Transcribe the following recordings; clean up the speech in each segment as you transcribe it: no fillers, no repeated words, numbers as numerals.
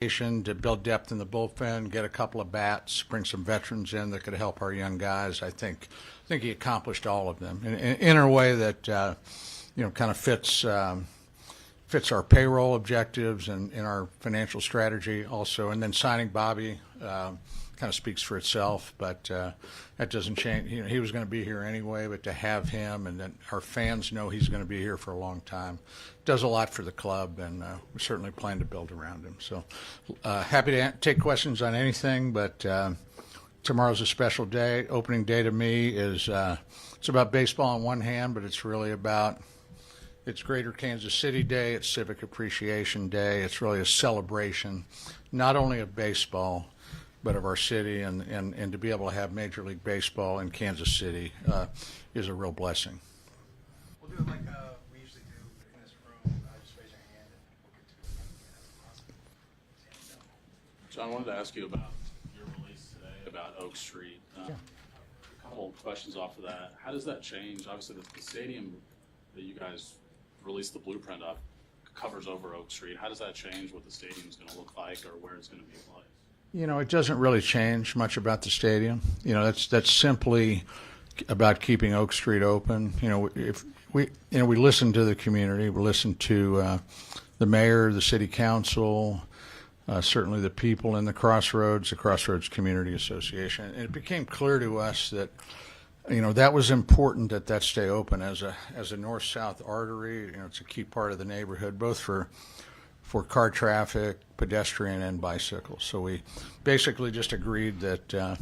to build depth in the bullpen, get a couple of bats, bring some veterans in that could help our young guys. I think he accomplished all of them in a way that kind of fits our payroll objectives and in our financial strategy also. And then signing Bobby kind of speaks for itself, but that doesn't change. He was going to be here anyway, but to have him and then our fans know he's going to be here for a long time does a lot for the club, and we certainly plan to build around him. So happy to take questions on anything, but tomorrow's a special day. Opening day to me is it's about baseball on one hand, but it's really about it's Greater Kansas City Day. It's Civic Appreciation Day. It's really a celebration, not only of baseball, but of our city, and to be able to have Major League Baseball in Kansas City is a real blessing. We'll do it like we usually do in this room. Just raise your hand and we'll get to it. John, I wanted to ask you about your release today about Oak Street. Yeah. A couple of questions off of that. How does that change? Obviously, the stadium that you guys released the blueprint of covers over Oak Street. How does that change what the stadium's going to look like or where it's going to be placed? It doesn't really change much about the stadium. That's simply about keeping Oak Street open. If we listen to the community, we listen to the mayor, the city council, certainly the people in the Crossroads Community Association, and it became clear to us that that was important that stay open as a north-south artery. It's a key part of the neighborhood, both for car traffic, pedestrian, and bicycles. So we basically just agreed that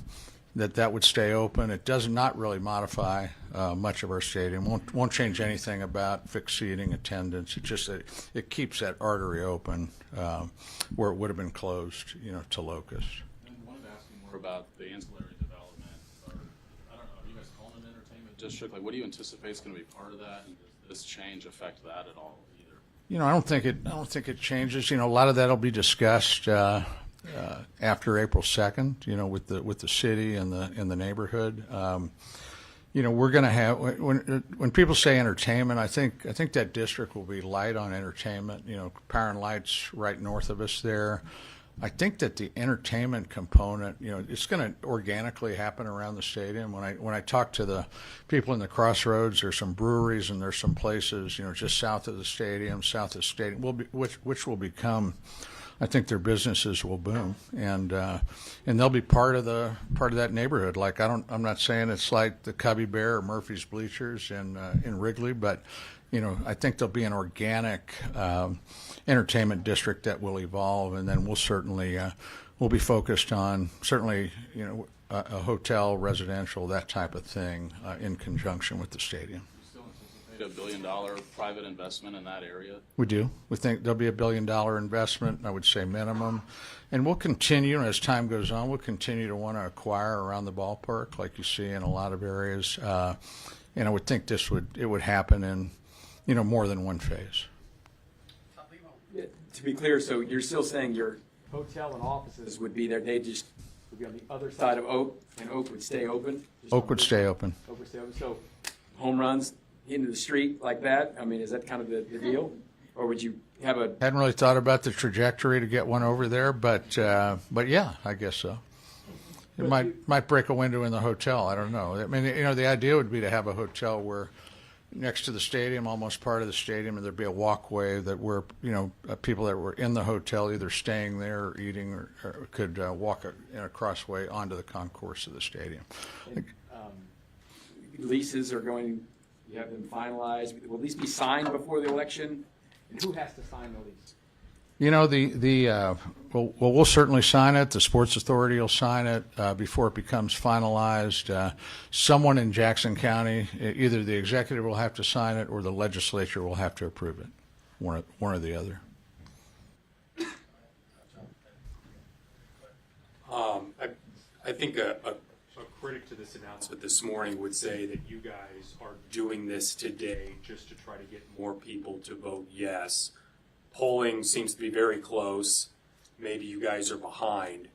that would stay open. It does not really modify much of our stadium. Won't change anything about fixed seating, attendance. It's just that it keeps that artery open where it would have been closed, to locusts. And I wanted to ask you more about the ancillary development. Or, I don't know, are you guys calling it an entertainment district? Like, what do you anticipate is going to be part of that? And does this change affect that at all? I don't think it changes. A lot of that will be discussed after April 2nd. With the city and the neighborhood. We're going to have when people say entertainment, I think that district will be light on entertainment. Power and Light's right north of us there. I think that the entertainment component, it's going to organically happen around the stadium. When I talk to the people in the Crossroads, there's some breweries and there's some places, just south of the stadium, which will become, I think their businesses will boom, and they'll be part of that neighborhood. Like I'm not saying it's like the Cubby Bear or Murphy's Bleachers in Wrigley, but I think there'll be an organic entertainment district that will evolve, and then we'll be focused on certainly a hotel, residential, that type of thing in conjunction with the stadium. You still anticipate $1 billion private investment in that area? We do. We think there'll be $1 billion investment, I would say minimum, and we'll continue as time goes on. We'll continue to want to acquire around the ballpark, like you see in a lot of areas. And I would think it would happen in more than one phase. Yeah, to be clear, so you're still saying your hotel and offices would be there, they just would be on the other side of Oak, and Oak would stay open? Oak would stay open. Oak would stay open, so home runs into the street like that, I mean, is that kind of the deal? Or would you have a... Hadn't really thought about the trajectory to get one over there, but yeah, I guess so. It might break a window in the hotel, I don't know. I mean, the idea would be to have a hotel where next to the stadium, almost part of the stadium, and there'd be a walkway that where people that were in the hotel either staying there or eating or could walk in a crossway onto the concourse of the stadium. And, leases are going, you have them finalized, will these be signed before the election? And who has to sign the lease? We'll certainly sign it. The Sports Authority will sign it before it becomes finalized. Someone in Jackson County, either the executive will have to sign it or the legislature will have to approve it, one or the other. I think a critic to this announcement this morning would say that you guys are doing this today just to try to get more people to vote yes. Polling seems to be very close. Maybe you guys are behind.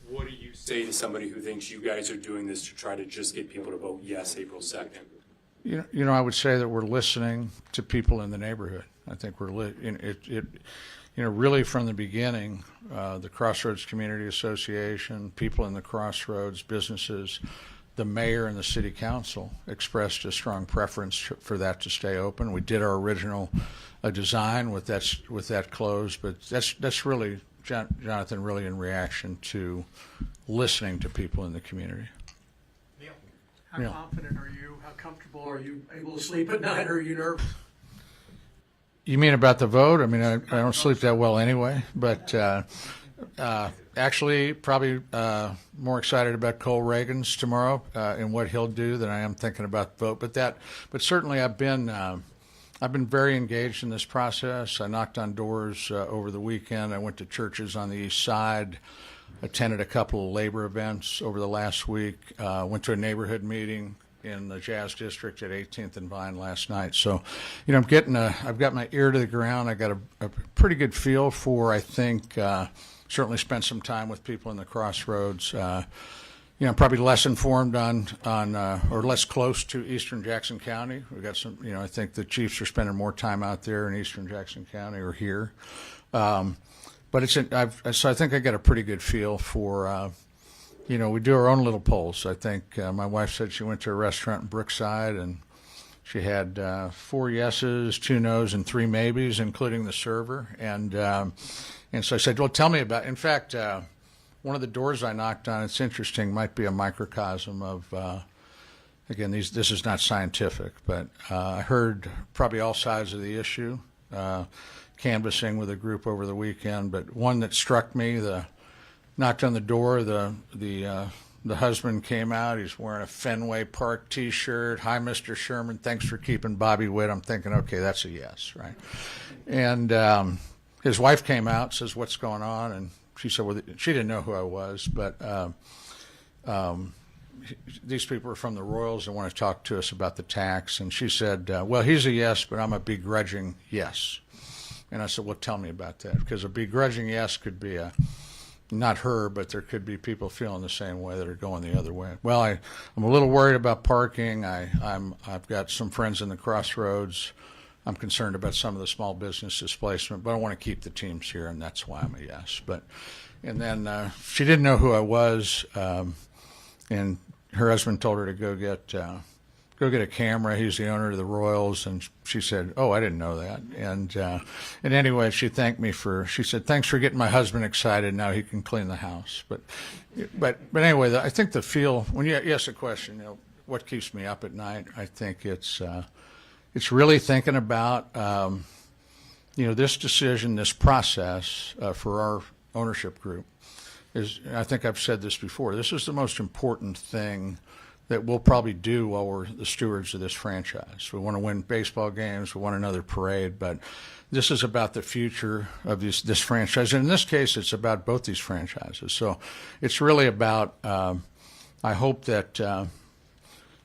What do you say to somebody who thinks you guys are doing this to try to just get people to vote yes April 2nd? I would say that we're listening to people in the neighborhood. I think really from the beginning, the Crossroads Community Association, people in the Crossroads, businesses, the mayor and the city council expressed a strong preference for that to stay open. We did our original design with that closed, but that's really, Jonathan, really in reaction to listening to people in the community. Neil? How confident are you? How comfortable are you? Able to sleep at night, or are you nervous? You mean about the vote? I mean, I don't sleep that well anyway, but actually probably more excited about Cole Reagan's tomorrow and what he'll do than I am thinking about the vote. But certainly I've been very engaged in this process. I knocked on doors over the weekend. I went to churches on the east side, attended a couple of labor events over the last week, went to a neighborhood meeting in the Jazz District at 18th and Vine last night. So, I've got my ear to the ground. I got a pretty good feel for, I think, certainly spent some time with people in the Crossroads. Probably less informed on or less close to Eastern Jackson County. We got some, I think the Chiefs are spending more time out there in Eastern Jackson County or here. But so I think I got a pretty good feel for, we do our own little polls. I think my wife said she went to a restaurant in Brookside and she had 4 yeses, 2 nos, and 3 maybes, including the server. And so I said, well, tell me about it. In fact, one of the doors I knocked on, it's interesting, might be a microcosm of, again, this is not scientific, but I heard probably all sides of the issue, canvassing with a group over the weekend. But one that struck me, knocked on the door, the husband came out. He's wearing a Fenway Park T-shirt. Hi, Mr. Sherman. Thanks for keeping Bobby Witt. I'm thinking, okay, that's a yes, right? And his wife came out, says, what's going on? And she said, well, she didn't know who I was, but these people are from the Royals and want to talk to us about the tax. And she said, well, he's a yes, but I'm a begrudging yes. And I said, well, tell me about that, because a begrudging yes could be not her, but there could be people feeling the same way that are going the other way. Well, I'm a little worried about parking. I've got some friends in the Crossroads. I'm concerned about some of the small business displacement, but I want to keep the teams here, and that's why I'm a yes. And then she didn't know who I was, and her husband told her to go get a camera. He's the owner of the Royals, and she said, "Oh, I didn't know that." And anyway, she thanked me she said, "Thanks for getting my husband excited. Now he can clean the house." But anyway, I think the feel when you ask the question, what keeps me up at night? I think it's really thinking about this decision, this process for our ownership group I think I've said this before. This is the most important thing that we'll probably do while we're the stewards of this franchise. We want to win baseball games. We want another parade, but this is about the future of this franchise. And in this case, it's about both these franchises. So it's really about, I hope that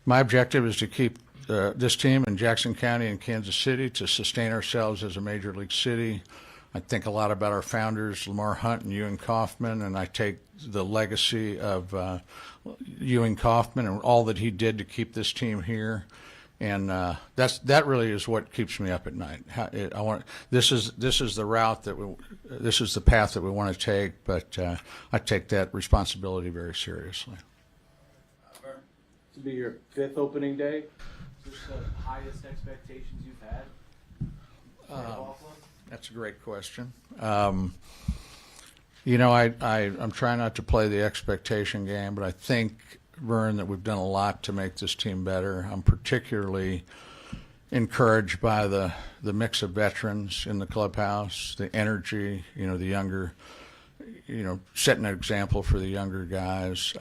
my objective is to keep this team in Jackson County and Kansas City to sustain ourselves as a major league city. I think a lot about our founders, Lamar Hunt and Ewing Kauffman, and I take the legacy of Ewing Kauffman and all that he did to keep this team here, and that really is what keeps me up at night. This is the route this is the path that we want to take, but I take that responsibility very seriously. This will be your 5th opening day. Is this the highest expectations you've had? That's a great question. I'm trying not to play the expectation game, but I think, Vern, that we've done a lot to make this team better. I'm particularly encouraged by the mix of veterans in the clubhouse, the energy, the younger, setting an example for the younger guys.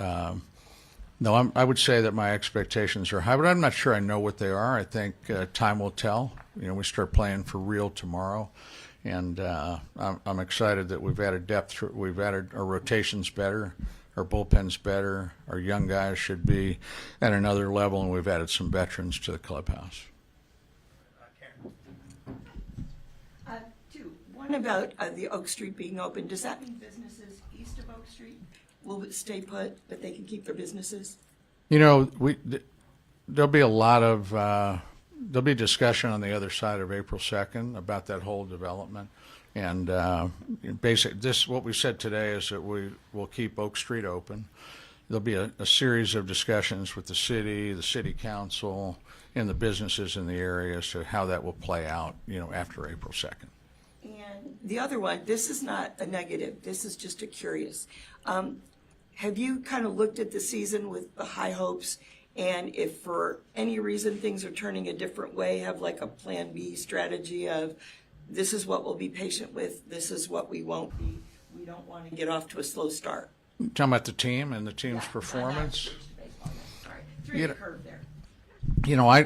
No, I would say that my expectations are high, but I'm not sure I know what they are. I think time will tell. We start playing for real tomorrow, and I'm excited that we've added depth. We've added our rotations better, our bullpen's better, our young guys should be at another level, and we've added some veterans to the clubhouse. Karen? One about the Oak Street being open. Does that mean businesses east of Oak Street will stay put, but they can keep their businesses? There'll be a lot of there'll be discussion on the other side of April 2nd about that whole development. And what we said today is that we will keep Oak Street open. There'll be a series of discussions with the city council, and the businesses in the area as to how that will play out, after April 2nd. And the other one, this is not a negative, this is just a curious. Have you kind of looked at the season with the high hopes, and if for any reason things are turning a different way, have like a plan B strategy of this is what we'll be patient with, this is what we won't be. We don't want to get off to a slow start. Talking about the team and the team's Yeah, performance. not sorry. Threw the curve there.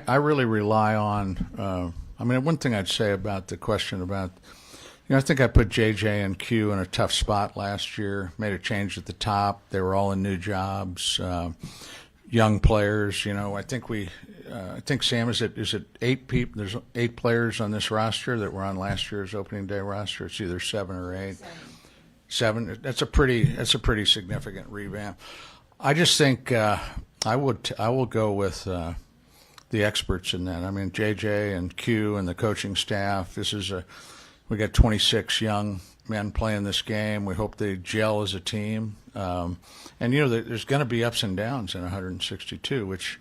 I really rely on, one thing I'd say about the question about, I think I put JJ and Q in a tough spot last year, made a change at the top. They were all in new jobs, young players. I think Sam, is it 8 people? There's 8 players on this roster that were on last year's opening day roster. It's either 7 or 8. 7. That's a pretty significant revamp. I just think I will go with the experts in that. JJ and Q and the coaching staff. We got 26 young men playing this game. We hope they gel as a team. And there's going to be ups and downs in 162, which,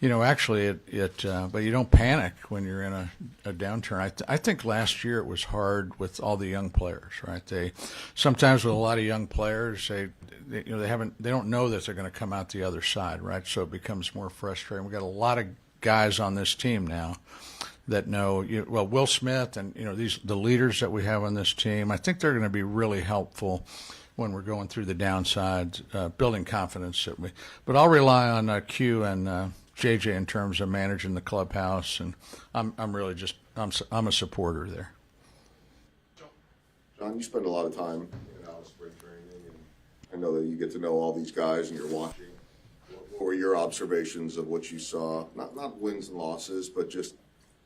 actually but you don't panic when you're in a downturn. I think last year it was hard with all the young players, right? Sometimes with a lot of young players, they don't know that they're going to come out the other side, right? So it becomes more frustrating. We got a lot of guys on this team now that know, Will Smith and, the leaders that we have on this team, I think they're going to be really helpful when we're going through the downsides, building confidence. But I'll rely on Q and JJ in terms of managing the clubhouse, and I'm a supporter there. John, you spend a lot of time in out of spring training, and I know that you get to know all these guys and you're watching. What were your observations of what you saw? Not wins and losses, but just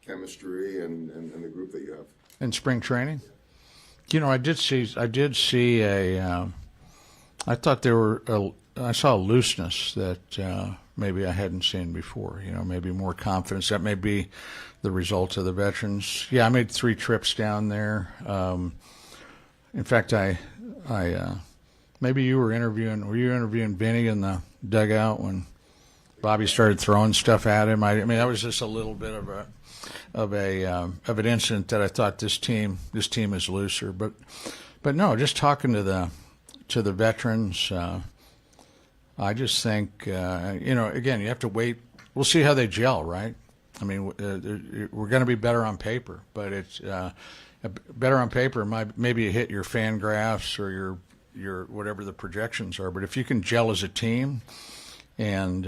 chemistry and the group that you have in spring training. I did see I thought I saw a looseness that maybe I hadn't seen before. Maybe more confidence. That may be the result of the veterans. Yeah, I made 3 trips down there. In fact, I maybe you were interviewing Vinny in the dugout when Bobby started throwing stuff at him. That was just a little bit of an incident that I thought this team is looser. But no, just talking to the veterans, I just think again, you have to wait. We'll see how they gel, right? We're going to be better on paper, but it's better on paper. Maybe you hit your fan graphs or your whatever the projections are. But if you can gel as a team and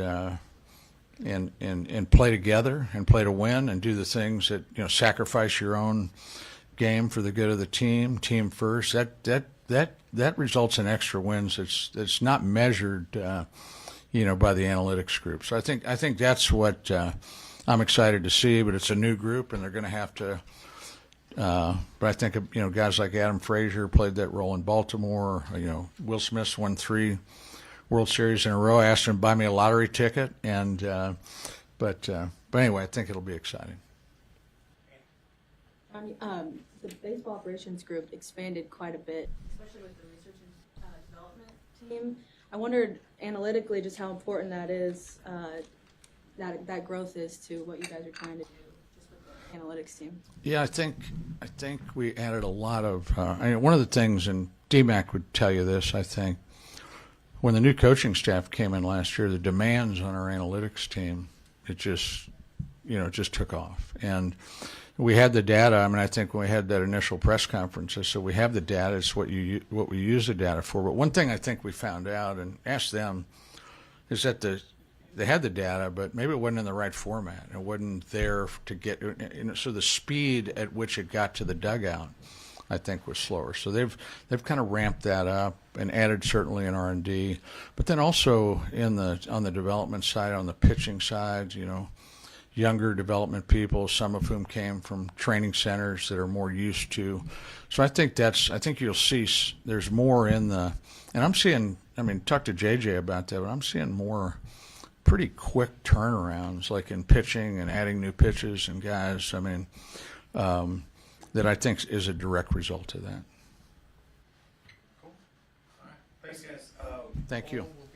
play together and play to win and do the things that sacrifice your own game for the good of the team first, that results in extra wins. It's not measured by the analytics group. So I think that's what I'm excited to see. But it's a new group, and they're going to have to. But I think guys like Adam Frazier played that role in Baltimore. Will Smith's won 3 World Series in a row. I asked him to buy me a lottery ticket, and but anyway, I think it'll be exciting. The baseball operations group expanded quite a bit, especially with the research and development team. I wondered analytically just how important that is, that growth is to what you guys are trying to do just with the analytics team. Yeah, I think we added a lot of. One of the things, and DMAC would tell you this, I think. When the new coaching staff came in last year, the demands on our analytics team, it just took off. And we had the data. I think when we had that initial press conference, I said, we have the data. It's what we use the data for. But one thing I think we found out and asked them is that they had the data, but maybe it wasn't in the right format. It wasn't there to get, so the speed at which it got to the dugout, I think, was slower. So they've kind of ramped that up and added certainly in R&D, but then also on the development side, on the pitching side, younger development people, some of whom came from training centers that are more used to. So I think you'll see there's more in the, and I'm seeing, talk to JJ about that, but I'm seeing more pretty quick turnarounds, like in pitching and adding new pitches and guys. that I think is a direct result of that. Cool. All right. Thanks, guys. Thank you. We'll